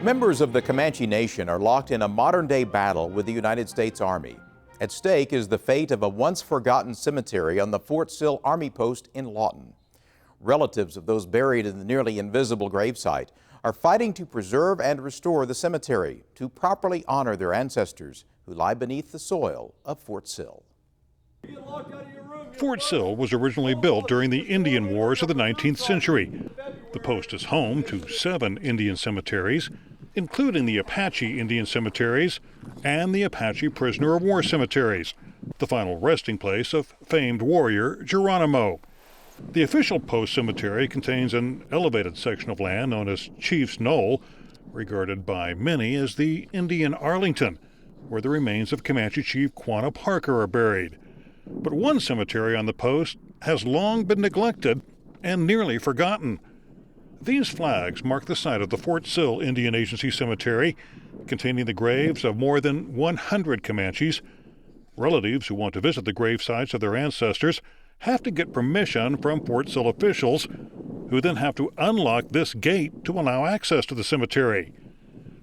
Members of the Comanche Nation are locked in a modern-day battle with the United States Army. At stake is the fate of a once-forgotten cemetery on the Fort Sill Army post in Lawton. Relatives of those buried in the nearly invisible gravesite are fighting to preserve and restore the cemetery to properly honor their ancestors who lie beneath the soil of Fort Sill. Fort Sill was originally built during the Indian Wars of the 19th century. The post is home to 7 Indian cemeteries, including the Apache Indian cemeteries and the Apache prisoner of war cemeteries, the final resting place of famed warrior Geronimo. The official post cemetery contains an elevated section of land known as Chief's Knoll, regarded by many as the Indian Arlington, where the remains of Comanche Chief Quanah Parker are buried. But one cemetery on the post has long been neglected and nearly forgotten. These flags mark the site of the Fort Sill Indian Agency Cemetery, containing the graves of more than 100 Comanches. Relatives who want to visit the grave sites of their ancestors have to get permission from Fort Sill officials, who then have to unlock this gate to allow access to the cemetery.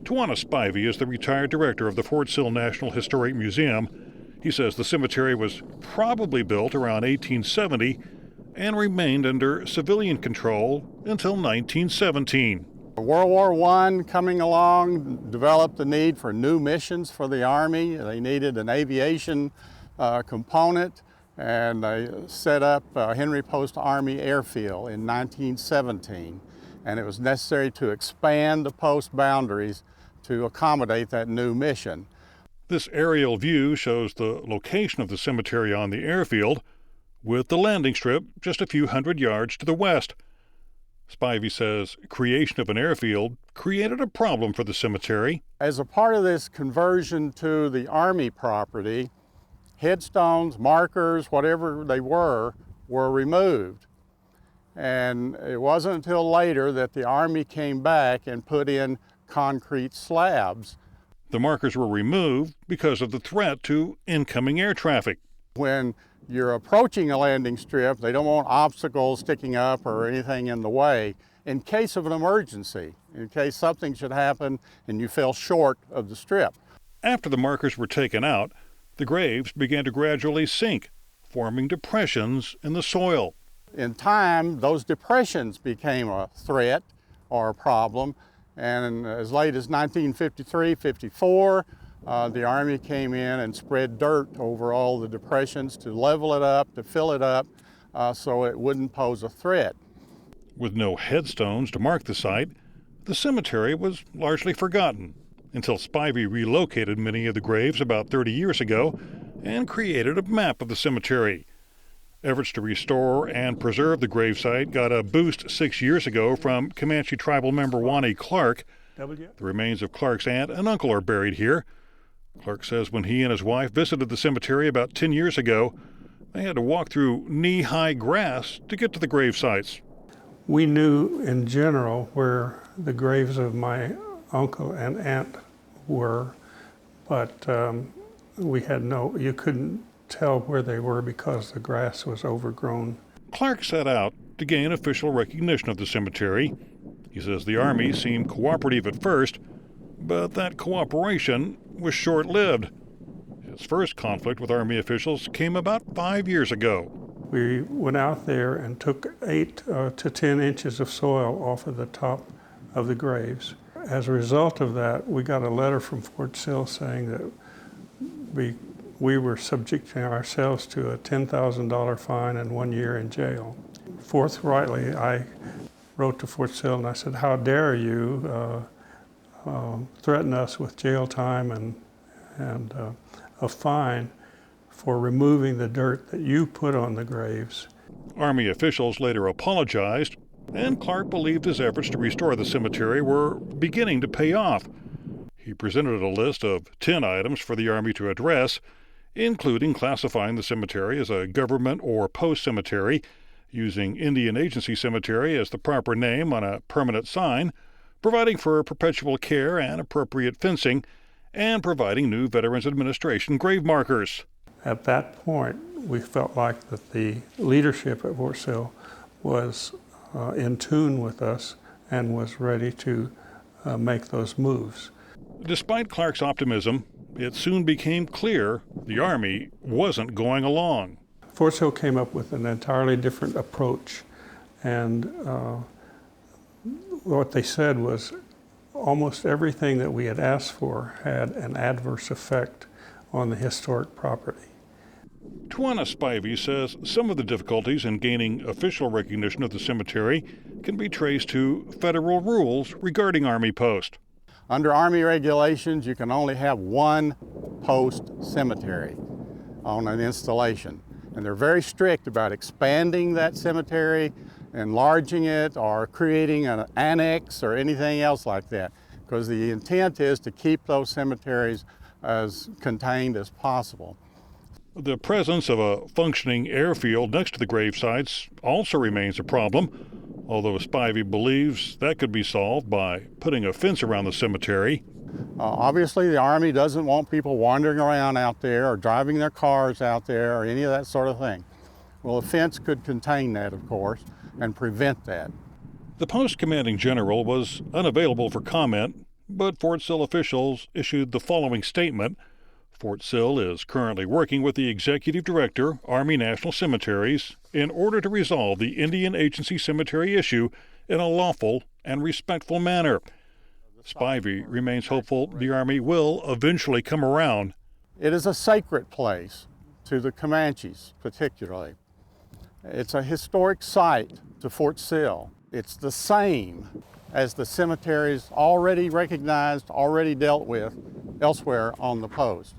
Tawana Spivey is the retired director of the Fort Sill National Historic Museum. He says the cemetery was probably built around 1870 and remained under civilian control until 1917. World War I coming along developed the need for new missions for the Army. They needed an aviation component, and they set up Henry Post Army Airfield in 1917. And it was necessary to expand the post boundaries to accommodate that new mission. This aerial view shows the location of the cemetery on the airfield, with the landing strip just a few hundred yards to the west. Spivey says creation of an airfield created a problem for the cemetery. As a part of this conversion to the Army property, headstones, markers, whatever they were removed. And it wasn't until later that the Army came back and put in concrete slabs. The markers were removed because of the threat to incoming air traffic. When you're approaching a landing strip, they don't want obstacles sticking up or anything in the way in case of an emergency, in case something should happen and you fell short of the strip. After the markers were taken out, the graves began to gradually sink, forming depressions in the soil. In time, those depressions became a threat or a problem, and as late as 1953-54, the Army came in and spread dirt over all the depressions to level it up, to fill it up, so it wouldn't pose a threat. With no headstones to mark the site, the cemetery was largely forgotten until Spivey relocated many of the graves about 30 years ago and created a map of the cemetery. Efforts to restore and preserve the gravesite got a boost 6 years ago from Comanche tribal member Wani Clark. The remains of Clark's aunt and uncle are buried here. Clark says when he and his wife visited the cemetery about 10 years ago, they had to walk through knee-high grass to get to the grave sites. We knew in general where the graves of my uncle and aunt were, but you couldn't tell where they were because the grass was overgrown. Clark set out to gain official recognition of the cemetery. He says the Army seemed cooperative at first, but that cooperation was short-lived. His first conflict with Army officials came about 5 years ago. We went out there and took 8 to 10 inches of soil off of the top of the graves. As a result of that, we got a letter from Fort Sill saying that we were subjecting ourselves to a $10,000 fine and 1 year in jail. Forthrightly, I wrote to Fort Sill and I said, "How dare you threaten us with jail time and a fine for removing the dirt that you put on the graves." Army officials later apologized, and Clark believed his efforts to restore the cemetery were beginning to pay off. He presented a list of 10 items for the Army to address, including classifying the cemetery as a government or post cemetery, using Indian Agency Cemetery as the proper name on a permanent sign, providing for perpetual care and appropriate fencing, and providing new Veterans Administration grave markers. At that point, we felt like that the leadership at Fort Sill was in tune with us and was ready to make those moves. Despite Clark's optimism, it soon became clear the Army wasn't going along. Fort Sill came up with an entirely different approach, and what they said was almost everything that we had asked for had an adverse effect on the historic property. Tawana Spivey says some of the difficulties in gaining official recognition of the cemetery can be traced to federal rules regarding Army post. Under Army regulations, you can only have one post cemetery on an installation. And they're very strict about expanding that cemetery, enlarging it, or creating an annex or anything else like that, because the intent is to keep those cemeteries as contained as possible. The presence of a functioning airfield next to the gravesites also remains a problem, although Spivey believes that could be solved by putting a fence around the cemetery. Obviously, the Army doesn't want people wandering around out there or driving their cars out there or any of that sort of thing. Well, a fence could contain that, of course, and prevent that. The post commanding general was unavailable for comment, but Fort Sill officials issued the following statement. Fort Sill is currently working with the Executive Director, Army National Cemeteries, in order to resolve the Indian Agency Cemetery issue in a lawful and respectful manner. Spivey remains hopeful the Army will eventually come around. It is a sacred place to the Comanches, particularly. It's a historic site to Fort Sill. It's the same as the cemeteries already recognized, already dealt with elsewhere on the post.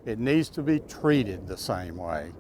It needs to be treated the same way.